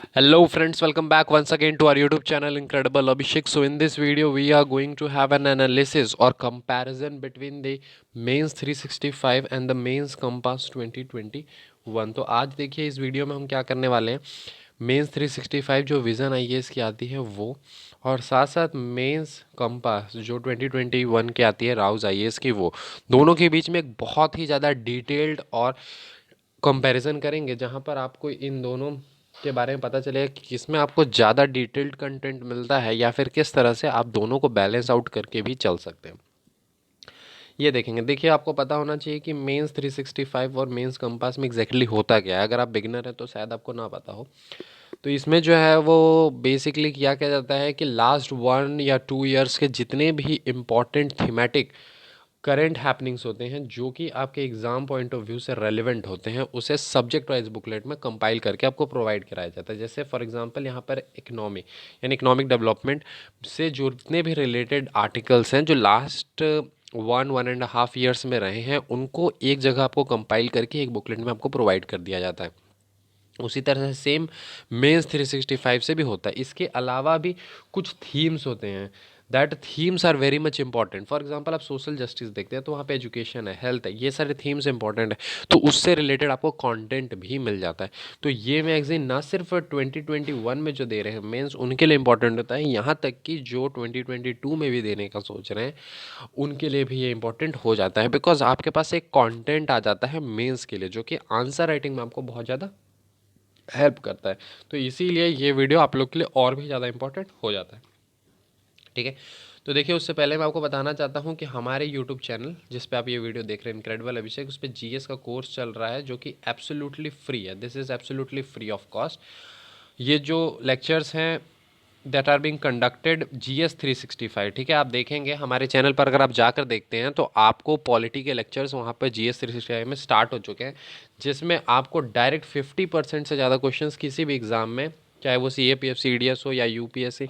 Hello friends, welcome back once again to our YouTube channel Incredible Abhishek. So in this video we are going to have an analysis or comparison between the Mains 365 and the Mains Compass 2021. तो आज देखिए इस video में हम क्या करने वाले हैं, मेंस 365 जो विज़न आईएएस की आती है वो, और साथ साथ मेंस कंपास जो 2021 की आती है राउज आईएएस की, वो दोनों के बीच में एक बहुत ही ज़्यादा डिटेल्ड और कंपैरिजन करेंगे जहां पर आपको इन दोनों के बारे में पता चलेगा कि किसमें आपको ज़्यादा डिटेल्ड कंटेंट मिलता है या फिर किस तरह से आप दोनों को बैलेंस आउट करके भी चल सकते हैं। ये देखेंगे। देखिए आपको पता होना चाहिए कि मेंस 365 और मेंस कंपास में एग्जैक्टली होता क्या है। अगर आप बिगिनर हैं तो शायद आपको ना पता हो। तो इसमें जो है वो बेसिकली क्या किया जाता है कि लास्ट 1 या 2 ईयर्स के जितने भी इम्पोर्टेंट थीमेटिक करंट हैपनिंग्स होते हैं जो कि आपके एग्जाम पॉइंट ऑफ व्यू से रेलिवेंट होते हैं, उसे सब्जेक्ट वाइज बुकलेट में कंपाइल करके आपको प्रोवाइड कराया जाता है। जैसे फॉर एग्जांपल यहाँ पर इकोनॉमी यानी इकोनॉमिक डेवलपमेंट से जो जितने भी रिलेटेड आर्टिकल्स हैं जो लास्ट 1-1.5 ईयर्स में रहे हैं, उनको एक जगह आपको कंपाइल करके एक बुकलेट में आपको प्रोवाइड कर दिया जाता है। उसी तरह से सेम मेंस 365 से भी होता है। इसके अलावा भी कुछ थीम्स होते हैं, that themes are very much important. For example आप सोशल जस्टिस देखते हैं तो वहाँ पे एजुकेशन है, हेल्थ है, ये सारे थीम्स इंपॉर्टेंट है, तो उससे रिलेटेड आपको कंटेंट भी मिल जाता है। तो ये मैगजीन ना सिर्फ 2021 में जो दे रहे हैं मेंस उनके लिए इंपॉर्टेंट होता है, यहाँ तक कि जो 2022 में भी देने का सोच रहे हैं उनके लिए भी ये इंपॉर्टेंट हो जाता है, बिकॉज आपके पास एक कंटेंट आ जाता है मेंस के लिए जो कि आंसर राइटिंग में आपको बहुत ज़्यादा हेल्प करता है। तो इसीलिए ये वीडियो आप लोग के लिए और भी ज़्यादा इंपॉर्टेंट हो जाता है। ठीक है, तो देखिए उससे पहले मैं आपको बताना चाहता हूँ कि हमारे यूट्यूब चैनल जिस पे आप ये वीडियो देख रहे हैं इनक्रेडिबल अभिषेक, उस पर जीएस का कोर्स चल रहा है जो कि एब्सोल्युटली फ्री है। This is absolutely free of cost. ये जो लेक्चर्स हैं that are being conducted GS 365, ठीक है, आप देखेंगे हमारे चैनल पर, अगर आप जाकर देखते हैं तो आपको पॉलिटी के लेक्चर्स वहाँ पर जीएस 365 में स्टार्ट हो चुके हैं, जिसमें आपको डायरेक्ट 50% से ज़्यादा क्वेश्चंस किसी भी एग्ज़ाम में, चाहे वो C A P F C D S हो या यूपीएससी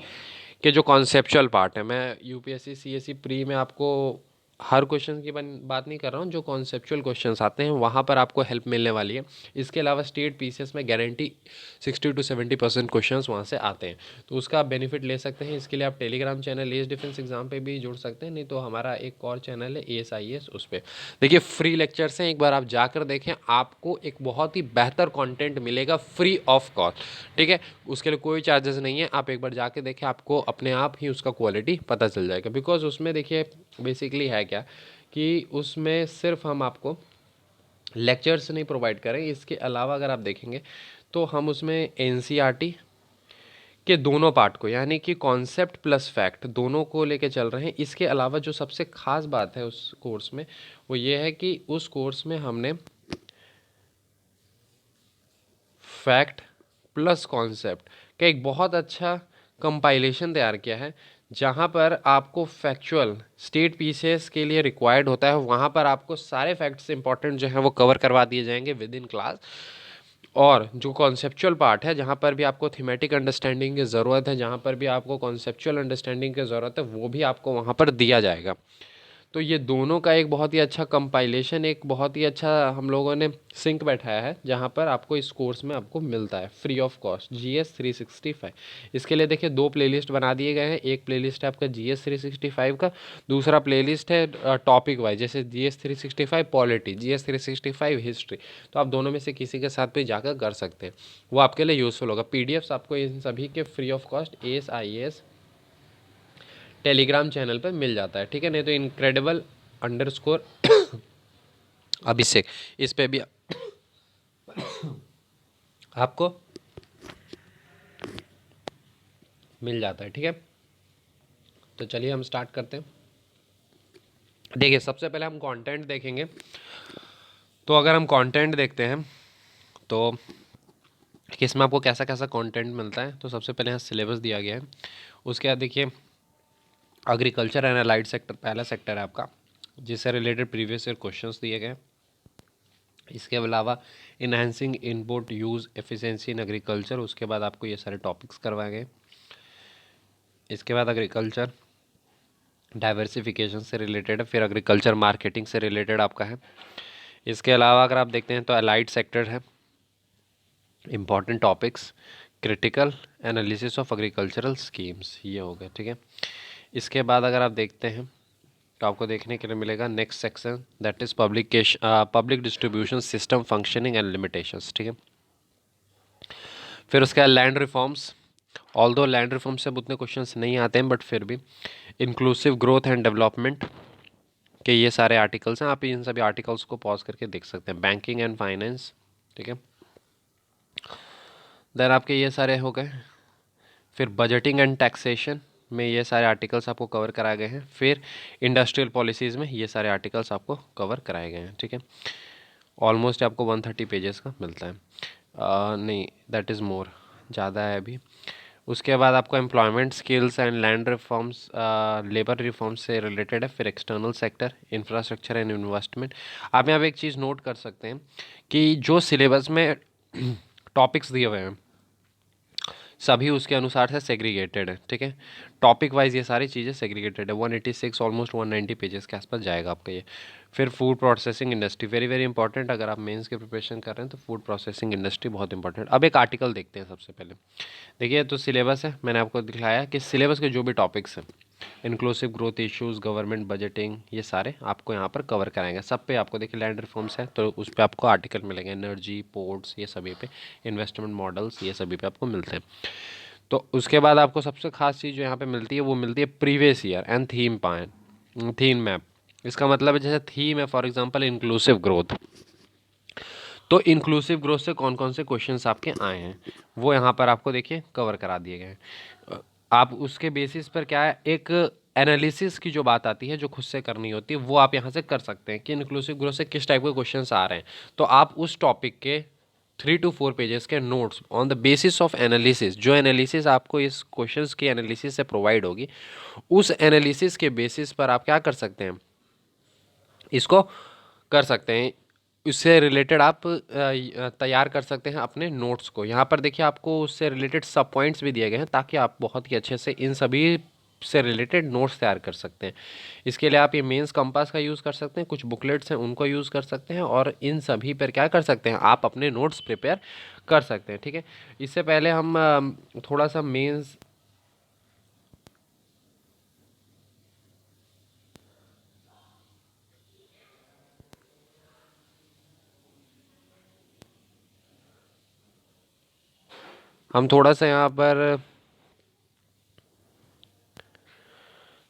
के जो कॉन्सेप्चुअल पार्ट है, मैं यूपीएससी सीएससी प्री में आपको हर क्वेश्चन की बात नहीं कर रहा हूँ, जो कॉन्सेप्चुअल क्वेश्चंस आते हैं वहाँ पर आपको हेल्प मिलने वाली है। इसके अलावा स्टेट पीसीएस में गारंटी 60 to 70% क्वेश्चंस वहाँ से आते हैं, तो उसका आप बेनिफिट ले सकते हैं। इसके लिए आप Telegram channel as defence exam पे भी जुड़ सकते हैं, नहीं तो हमारा एक और चैनल है ASIS, उस पर देखिए फ्री लेक्चर्स हैं, एक बार आप जाकर देखें, आपको एक बहुत ही बेहतर कंटेंट मिलेगा फ्री ऑफ कॉस्ट। ठीक है, उसके लिए कोई चार्जेस नहीं है, आप एक बार जाके देखें, आपको अपने आप ही उसका क्वालिटी पता चल जाएगा। बिकॉज उसमें देखिए बेसिकली है क्या कि उसमें सिर्फ हम आपको लेक्चर्स नहीं प्रोवाइड करें, इसके अलावा अगर आप देखेंगे तो हम उसमें एनसीईआरटी के दोनों पार्ट को यानी कि कॉन्सेप्ट प्लस फैक्ट दोनों को लेके चल रहे हैं। इसके अलावा जो सबसे खास बात है उस कोर्स में वो ये है कि उस कोर्स में हमने फैक्ट प्लस कॉन्सेप्ट का एक बहुत अच्छा कंपाइलेशन तैयार किया है, जहाँ पर आपको फैक्चुअल स्टेट पीसेस के लिए रिक्वायर्ड होता है, वहाँ पर आपको सारे फैक्ट्स इंपॉर्टेंट जो हैं वो कवर करवा दिए जाएंगे विद इन क्लास। और जो कॉन्सेप्चुअल पार्ट है, जहाँ पर भी आपको थीमेटिक अंडरस्टैंडिंग की ज़रूरत है, जहाँ पर भी आपको कॉन्सेप्चुअल अंडरस्टैंडिंग की ज़रूरत है, वो भी आपको वहाँ पर दिया जाएगा। तो ये दोनों का एक बहुत ही अच्छा कंपाइलेशन, एक बहुत ही अच्छा हम लोगों ने सिंक बैठाया है, जहाँ पर आपको इस कोर्स में आपको मिलता है फ्री ऑफ कॉस्ट जीएस 365। इसके लिए देखिए 2 प्लेलिस्ट बना दिए गए हैं। एक प्लेलिस्ट है आपका जीएस 365 का, दूसरा प्लेलिस्ट है टॉपिक वाइज, जैसे जीएस 365 पॉलिटी, जीएस 365 हिस्ट्री। तो आप दोनों में से किसी के साथ भी जाकर कर सकते हैं, वो आपके लिए यूज़फुल होगा। पीडीएफ्स आपको इन सभी के free of cost ASIS Telegram channel पर मिल जाता है। ठीक है, नहीं तो इनक्रेडिबल अभिषेक इस पे भी आपको मिल जाता है। ठीक है, तो चलिए हम स्टार्ट करते हैं। देखिए सबसे पहले हम कंटेंट देखेंगे। तो अगर हम कंटेंट देखते हैं तो कि इसमें आपको कैसा कैसा कंटेंट मिलता है, तो सबसे पहले यहाँ सिलेबस दिया गया है। उसके बाद देखिए एग्रीकल्चर एंड अलाइड सेक्टर पहला सेक्टर है आपका, जिससे रिलेटेड प्रीवियस ईयर क्वेश्चंस दिए गए। इसके अलावा enhancing input use efficiency in agriculture, उसके बाद आपको ये सारे टॉपिक्स करवाए गए। इसके बाद एग्रीकल्चर डाइवर्सिफिकेशन से रिलेटेड है, फिर एग्रीकल्चर मार्केटिंग से रिलेटेड आपका है। इसके अलावा अगर आप देखते हैं तो अलाइड सेक्टर है, important topics critical analysis of agricultural schemes, ये हो गया, ठीक है। इसके बाद अगर आप देखते हैं तो आपको देखने के लिए मिलेगा next section, that is public distribution system functioning and limitations, ठीक है। फिर उसके बाद land reforms, although land reform से अब उतने क्वेश्चंस नहीं आते हैं, बट फिर भी इंक्लूसिव ग्रोथ एंड डेवलपमेंट के ये सारे आर्टिकल्स हैं, आप इन सभी आर्टिकल्स को पॉज करके देख सकते हैं। बैंकिंग एंड फाइनेंस, ठीक है। देन आपके ये सारे हो गए। फिर बजटिंग एंड टैक्सेशन में ये सारे आर्टिकल्स आपको कवर कराए गए हैं। फिर इंडस्ट्रियल पॉलिसीज़ में ये सारे आर्टिकल्स आपको कवर कराए गए हैं, ठीक है। ऑलमोस्ट आपको 130 पेजेस का मिलता है, नहीं दैट इज़ मोर, ज़्यादा है अभी। उसके बाद आपको employment skills and land reforms, labour reforms से रिलेटेड है। फिर external sector, infrastructure and investment. आप यहाँ पे एक चीज़ नोट कर सकते हैं कि जो सिलेबस में टॉपिक्स दिए हुए हैं सभी उसके अनुसार से सेग्रीगेटेड है, ठीक है। टॉपिक वाइज ये सारी चीज़ें सेग्रीगेटेड है। 186 ऑलमोस्ट 190 पेजेस के आसपास जाएगा आपका ये। फिर food processing industry, very very important, अगर आप मेंस की प्रिपरेशन कर रहे हैं तो फूड प्रोसेसिंग इंडस्ट्री बहुत इंपॉर्टेंट। अब एक आर्टिकल देखते हैं सबसे पहले। देखिए तो सिलेबस है, मैंने आपको दिखाया कि सिलेबस के जो भी टॉपिक्स हैं, inclusive growth issues, government budgeting, ये सारे आपको यहाँ पर कवर कराएंगे। सब पे आपको देखिए लैंड रिफॉर्म्स है तो उस पर आपको आर्टिकल मिलेंगे, एनर्जी, पोर्ट्स, ये सभी पे, इन्वेस्टमेंट मॉडल्स, ये सभी पे आपको मिलते हैं। तो उसके बाद आपको सबसे खास चीज़ जो यहाँ पे मिलती है वो मिलती है previous year and theme map. इसका मतलब है जैसे थीम है फॉर एग्जांपल इंक्लूसिव ग्रोथ, तो इंक्लूसिव ग्रोथ से कौन कौन से क्वेश्चंस आपके आए हैं वो यहाँ पर आपको देखिए कवर करा दिए गए हैं। आप उसके बेसिस पर क्या है, एक एनालिसिस की जो बात आती है जो खुद से करनी होती है वो आप यहाँ से कर सकते हैं कि इंक्लूसिव ग्रोथ से किस टाइप के क्वेश्चंस आ रहे हैं। तो आप उस टॉपिक के 3 to 4 पेजेस के notes on the basis of analysis, जो एनालिसिस आपको इस क्वेश्चंस की एनालिसिस से प्रोवाइड होगी, उस एनालिसिस के बेसिस पर आप क्या कर सकते हैं, इसको कर सकते हैं। इससे रिलेटेड आप तैयार कर सकते हैं अपने नोट्स को। यहाँ पर देखिए आपको उससे रिलेटेड सब पॉइंट्स भी दिए गए हैं ताकि आप बहुत ही अच्छे से इन सभी से रिलेटेड नोट्स तैयार कर सकते हैं। इसके लिए आप ये मेंस कंपास का यूज़ कर सकते हैं, कुछ बुकलेट्स हैं उनको यूज़ कर सकते हैं, और इन सभी पर क्या कर सकते हैं, आप अपने नोट्स प्रिपेयर कर सकते हैं, ठीक है। इससे पहले हम थोड़ा सा मेंस हम थोड़ा सा यहाँ पर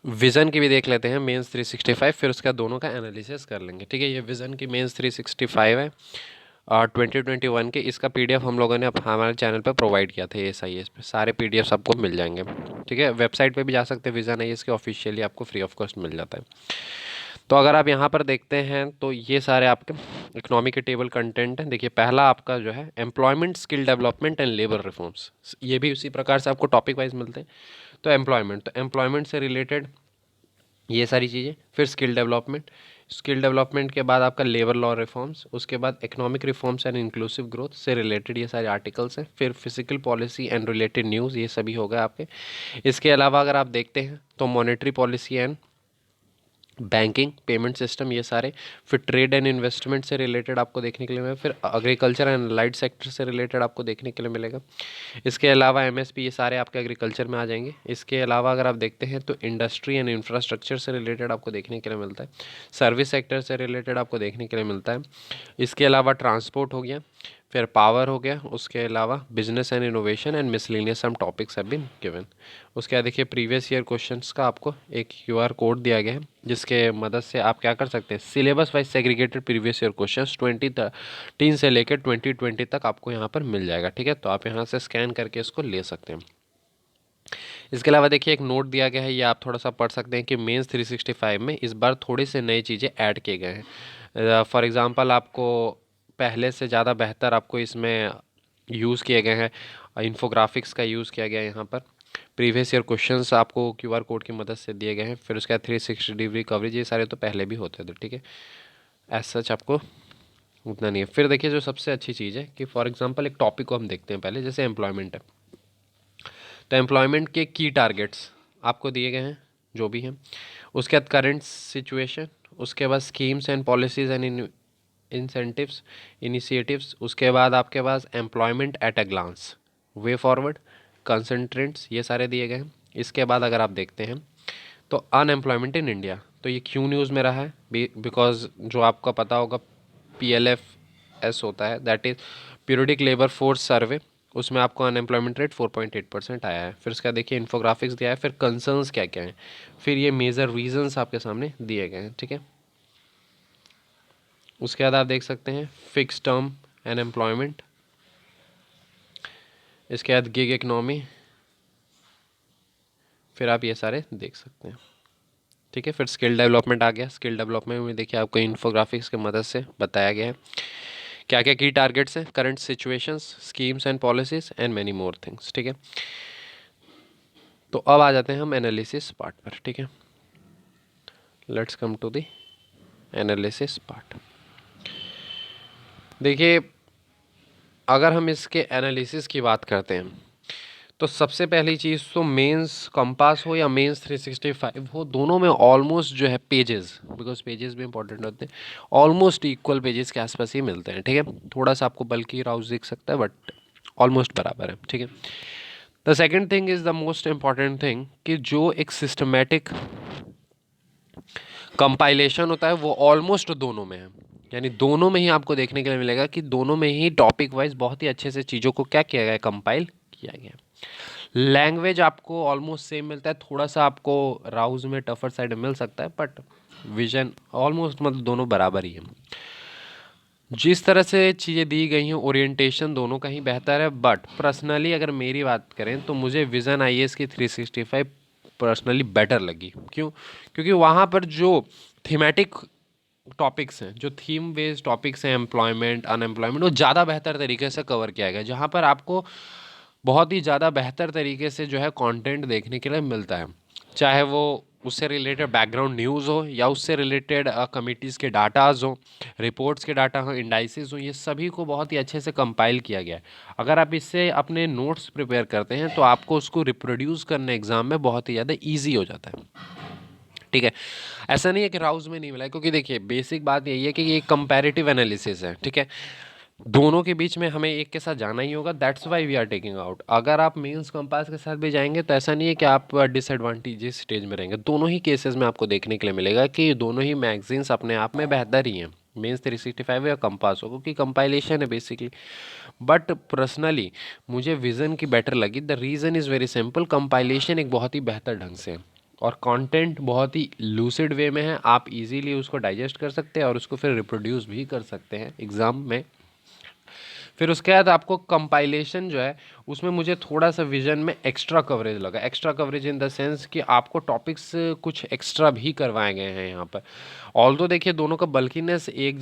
विज़न की भी देख लेते हैं, मेंस 365, फिर उसका दोनों का एनालिसिस कर लेंगे, ठीक है। ये विज़न की मेंस 365 है 2021 के। इसका पीडीएफ हम लोगों ने हमारे चैनल पर प्रोवाइड किया था, ASIS पे सारे पीडीएफ आपको मिल जाएंगे, ठीक है। वेबसाइट पे भी जा सकते हैं, विज़न है इसके ऑफिशियली आपको फ्री ऑफ कॉस्ट मिल जाता है। तो अगर आप यहाँ पर देखते हैं तो ये सारे आपके इकोनॉमी के टेबल कंटेंट हैं। देखिए पहला आपका जो है employment, skill development and labour reforms, ये भी उसी प्रकार से आपको टॉपिक वाइज मिलते हैं। तो एम्प्लॉयमेंट से रिलेटेड ये सारी चीज़ें। फिर स्किल डेवलपमेंट के बाद आपका लेबर लॉ रिफॉर्म्स, उसके बाद economic reforms and inclusive growth से रिलेटेड ये सारे आर्टिकल्स हैं। फिर physical policy and related news, ये सभी हो गए आपके। इसके अलावा अगर आप देखते हैं तो monetary policy and banking, payment system, ये सारे। फिर ट्रेड एंड इन्वेस्टमेंट से रिलेटेड आपको देखने के लिए मिलेगा। फिर एग्रीकल्चर एंड अलाइड सेक्टर से रिलेटेड आपको देखने के लिए मिलेगा। इसके अलावा MSP, ये सारे आपके एग्रीकल्चर में आ जाएंगे। इसके अलावा अगर आप देखते हैं तो इंडस्ट्री एंड इंफ्रास्ट्रक्चर से रिलेटेड आपको देखने के लिए मिलता है। सर्विस सेक्टर से रिलेटेड आपको देखने के लिए मिलता है। इसके अलावा ट्रांसपोर्ट हो गया, फिर पावर हो गया, उसके अलावा business and innovation and miscellaneous some topics have been given. उसके बाद देखिए प्रीवियस ईयर क्वेश्चंस का आपको एक QR कोड दिया गया है जिसके मदद से आप क्या कर सकते हैं, syllabus wise segregated previous year questions 2013 से लेकर 2020 तक आपको यहाँ पर मिल जाएगा, ठीक है। तो आप यहाँ से स्कैन करके इसको ले सकते हैं। इसके अलावा देखिए एक नोट दिया गया है, ये आप थोड़ा सा पढ़ सकते हैं कि मेंस 365 में इस बार थोड़ी से नई चीज़ें ऐड किए गए हैं। फॉर एग्जांपल आपको पहले से ज़्यादा बेहतर आपको इसमें यूज़ किए गए हैं, इन्फोग्राफिक्स का यूज़ किया गया है यहाँ पर। प्रीवियस ईयर क्वेश्चंस आपको QR कोड की मदद से दिए गए हैं। फिर उसके बाद 360 डिग्री कवरेज, ये सारे तो पहले भी होते थे, ठीक है। एज सच आपको उतना नहीं है। फिर देखिए जो सबसे अच्छी चीज़ है कि फॉर एग्जांपल एक टॉपिक को हम देखते हैं पहले, जैसे एम्प्लॉयमेंट है, तो एम्प्लॉयमेंट के की टारगेट्स आपको दिए गए हैं जो भी हैं। उसके बाद करंट सिचुएशन, उसके बाद schemes and policies and incentives, initiatives. उसके बाद आपके पास employment at a glance, way forward, constraints, ये सारे दिए गए हैं। इसके बाद अगर आप देखते हैं तो अनएम्प्लॉयमेंट इन इंडिया, तो ये क्यों न्यूज़ में रहा है, बिकॉज जो आपका पता होगा PLFS होता है, that is periodic labour force survey, उसमें आपको अनएम्प्लॉयमेंट रेट 4.8% आया है। फिर उसका देखिए इन्फोग्राफिक्स दिया है, फिर कंसर्न्स क्या क्या हैं, फिर ये मेजर रीजंस आपके सामने दिए गए हैं, ठीक है। उसके बाद आप देख सकते हैं फिक्स टर्म अनएम्प्लॉयमेंट, इसके बाद गिग इकनॉमी, फिर आप ये सारे देख सकते हैं, ठीक है। फिर स्किल डेवलपमेंट आ गया। स्किल डेवलपमेंट में देखिए आपको इन्फोग्राफिक्स की मदद से बताया गया है क्या क्या की टारगेट्स हैं, current situations, schemes and policies and many more things, ठीक है। तो अब आ जाते हैं हम एनालिसिस पार्ट पर, ठीक है। Let's come to the analysis part. देखिए अगर हम इसके एनालिसिस की बात करते हैं तो सबसे पहली चीज़ तो मेंस कंपास हो या मेंस 365 हो, दोनों में ऑलमोस्ट जो है पेजेस, बिकॉज पेजेस भी इंपॉर्टेंट होते हैं, ऑलमोस्ट इक्वल पेजेस के आसपास ही मिलते हैं, ठीक है। थोड़ा सा आपको बल्कि राउज दिख सकता है बट ऑलमोस्ट बराबर है, ठीक है। The second thing is the most important thing कि जो एक सिस्टमेटिक कंपाइलेशन होता है वो ऑलमोस्ट दोनों में है, यानी दोनों में ही आपको देखने के लिए मिलेगा कि दोनों में ही टॉपिक वाइज बहुत ही अच्छे से चीज़ों को क्या किया गया है, कंपाइल किया गया। लैंग्वेज आपको ऑलमोस्ट सेम मिलता है, थोड़ा सा आपको राउज में टफर साइड मिल सकता है बट विजन ऑलमोस्ट मतलब दोनों बराबर ही है। जिस तरह से चीज़ें दी गई हैं ओरिएंटेशन दोनों का ही बेहतर है, बट पर्सनली अगर मेरी बात करें तो मुझे विज़न IAS की 365 पर्सनली बेटर लगी। क्यों? क्योंकि वहाँ पर जो थीमेटिक टॉपिक्स हैं, जो थीम बेस्ड टॉपिक्स हैं, एम्प्लॉयमेंट, अनएम्प्लॉयमेंट, वो ज़्यादा बेहतर तरीके से कवर किया गया, जहाँ पर आपको बहुत ही ज़्यादा बेहतर तरीके से जो है कंटेंट देखने के लिए मिलता है, चाहे वो उससे रिलेटेड बैकग्राउंड न्यूज़ हो या उससे रिलेटेड कमिटीज़ के डाटाज हो, रिपोर्ट्स के डाटा हो, इंडाइसिस हो, ये सभी को बहुत ही अच्छे से कंपाइल किया गया है। अगर आप इससे अपने नोट्स प्रिपेयर करते हैं तो आपको उसको रिप्रोड्यूस करने एग्जाम में बहुत ही ज़्यादा ईजी हो जाता है, ठीक है। ऐसा नहीं है कि राउज में नहीं मिला है, क्योंकि देखिए बेसिक बात यही है कि ये कंपैरेटिव एनालिसिस है, ठीक है। दोनों के बीच में हमें एक के साथ जाना ही होगा, that's why we are taking out. अगर आप मेंस कंपास के साथ भी जाएंगे तो ऐसा नहीं है कि आप डिसएडवांटेजेस स्टेज में रहेंगे, दोनों ही केसेस में आपको देखने के लिए मिलेगा कि दोनों ही मैगजीन्स अपने आप में बेहतर ही हैं, मेंस 365 या कंपास हो, क्योंकि कंपाइलेशन है बेसिकली। बट पर्सनली मुझे विज़न की बेटर लगी। The reason is very simple, compilation एक बहुत ही बेहतर ढंग से है और कंटेंट बहुत ही लूसिड वे में है, आप इजीली उसको डाइजेस्ट कर सकते हैं और उसको फिर रिप्रोड्यूस भी कर सकते हैं एग्ज़ाम में। फिर उसके बाद आपको कंपाइलेशन जो है उसमें मुझे थोड़ा सा विजन में एक्स्ट्रा कवरेज लगा, extra coverage in the sense कि आपको टॉपिक्स कुछ एक्स्ट्रा भी करवाए गए हैं यहाँ पर। ऑल्दो देखिए दोनों का बल्कीनेस एक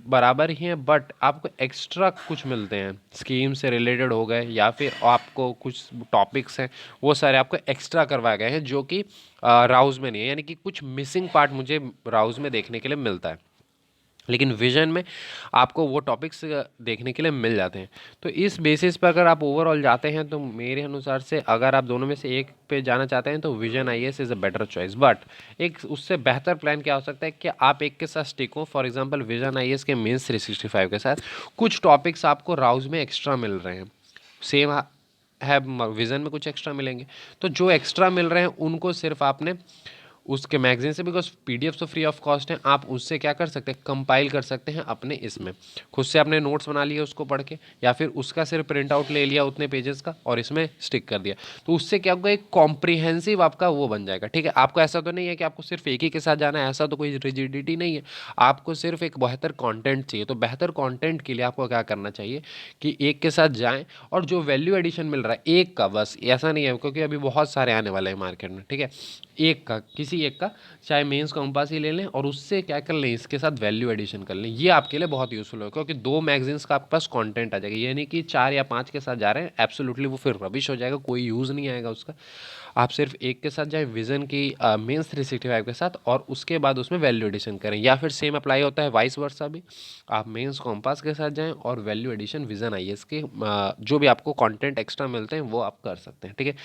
बराबर ही है, बट आपको एक्स्ट्रा कुछ मिलते हैं, स्कीम से रिलेटेड हो गए या फिर आपको कुछ टॉपिक्स हैं वो सारे आपको एक्स्ट्रा करवाए गए हैं जो कि राउज में नहीं है, यानी कि कुछ मिसिंग पार्ट मुझे राउज में देखने के लिए मिलता है, लेकिन विजन में आपको वो टॉपिक्स देखने के लिए मिल जाते हैं। तो इस बेसिस पर अगर आप ओवरऑल जाते हैं तो मेरे अनुसार से अगर आप दोनों में से एक पे जाना चाहते हैं तो vision IAS is a better choice. But एक उससे बेहतर प्लान क्या हो सकता है कि आप एक के साथ स्टिक हो, फॉर एग्जांपल विजन IAS के मेंस 365 के साथ कुछ टॉपिक्स आपको राउज में एक्स्ट्रा मिल रहे हैं, सेम है विजन में कुछ एक्स्ट्रा मिलेंगे, तो जो एक्स्ट्रा मिल रहे हैं उनको सिर्फ आपने उसके मैगजीन से, बिकॉज PDF तो फ्री ऑफ कॉस्ट है, आप उससे क्या कर सकते हैं, कंपाइल कर सकते हैं अपने इसमें, खुद से आपने नोट्स बना लिए उसको पढ़ के, या फिर उसका सिर्फ प्रिंट आउट ले लिया उतने पेजेस का और इसमें स्टिक कर दिया, तो उससे क्या होगा, एक कॉम्प्रिहेंसिव आपका वो बन जाएगा, ठीक है। आपको ऐसा तो नहीं है कि आपको सिर्फ एक ही के साथ जाना है, ऐसा तो कोई रिजिडिटी नहीं है, आपको सिर्फ एक बेहतर कंटेंट चाहिए। तो बेहतर कंटेंट के लिए आपको क्या करना चाहिए कि एक के साथ जाएं और जो वैल्यू एडिशन मिल रहा है एक का, बस ऐसा नहीं है क्योंकि अभी बहुत सारे आने वाले हैं मार्केट में, ठीक है, एक का, किसी एक का, चाहे मेंस कंपास ही ले लें और उससे क्या कर लें, इसके साथ वैल्यू एडिशन कर लें, ये आपके लिए बहुत यूजफुल होगा, क्योंकि 2 मैगजीन्स का आपके पास कंटेंट आ जाएगा, ये नहीं कि 4 या 5 के साथ जा रहे हैं, एब्सोल्युटली वो फिर रबिश हो जाएगा, कोई यूज़ नहीं आएगा उसका। आप सिर्फ एक के साथ जाएं विजन की मेंस 365 के साथ और उसके बाद उसमें वैल्यू एडिशन करें, या फिर सेम अप्लाई होता है वाइस वर्सा भी, आप मेंस कॉम्पास के साथ जाएं और वैल्यू एडिशन विजन IAS के जो भी आपको कंटेंट एक्स्ट्रा मिलते हैं वो आप कर सकते हैं, ठीक है।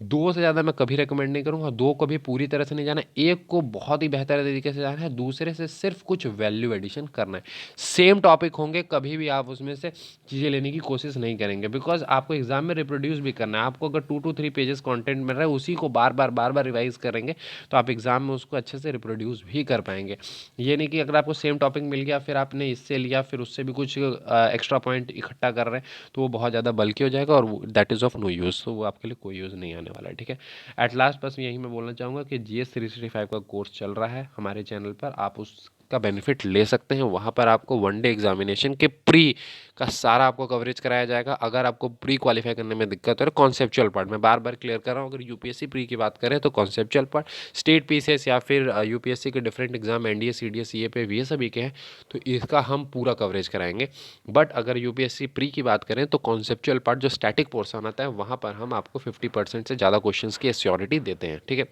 2 से ज़्यादा मैं कभी रिकमेंड नहीं करूँगा, 2 को भी पूरी तरह से नहीं जाना है, एक को बहुत ही बेहतर तरीके से जाना है, दूसरे से सिर्फ कुछ वैल्यू एडिशन करना है। सेम टॉपिक होंगे, कभी भी आप उसमें से चीज़ें लेने की कोशिश नहीं करेंगे, बिकॉज आपको एग्जाम में रिप्रोड्यूस भी करना है। आपको अगर 2 to 3 पेजेस कंटेंट मिल रहा है, उसी को बार बार रिवाइज करेंगे तो आप एग्जाम में उसको अच्छे से रिप्रोड्यूस भी कर पाएंगे। ये नहीं कि अगर आपको सेम टॉपिक मिल गया फिर आपने इससे लिया फिर उससे भी कुछ एक्स्ट्रा पॉइंट इकट्ठा कर रहे हैं तो वो बहुत ज़्यादा बल्कि हो जाएगा और that is of no use, तो वो आपके लिए कोई यूज़ नहीं आने वाला है। ठीक है, एट लास्ट बस यही मैं बोलना चाहूँगा कि GS 365 का कोर्स चल रहा है हमारे चैनल पर, आप उसका बेनिफिट ले सकते हैं। वहाँ पर आपको वनडे एग्जामिनेशन के प्री का सारा आपको कवरेज कराया जाएगा। अगर आपको प्री क्वालिफाई करने में दिक्कत हो तो कॉन्सेप्चुअल पार्ट मैं बार बार क्लियर कर रहा हूँ, अगर यूपीएससी प्री की बात करें तो कॉन्सेप्चुअल पार्ट, स्टेट पीसीएस या फिर यूपीएससी के different exam NDA CDS CA पे ये सभी के हैं तो इसका हम पूरा कवरेज कराएंगे। बट अगर यूपीएससी प्री की बात करें तो कॉन्सेप्चुअल पार्ट जो स्टैटिक पोर्शन आता है वहाँ पर हम आपको 50% से ज़्यादा क्वेश्चंस की एश्योरिटी देते हैं। ठीक है,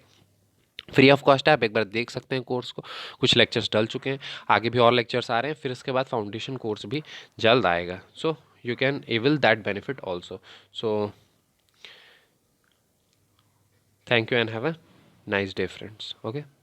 फ्री ऑफ कॉस्ट है, आप एक बार देख सकते हैं कोर्स को। कुछ लेक्चर्स डल चुके हैं, आगे भी और लेक्चर्स आ रहे हैं, फिर इसके बाद फाउंडेशन कोर्स भी जल्द आएगा। So you can avail that benefit also. So thank you and have a nice day friends. Okay.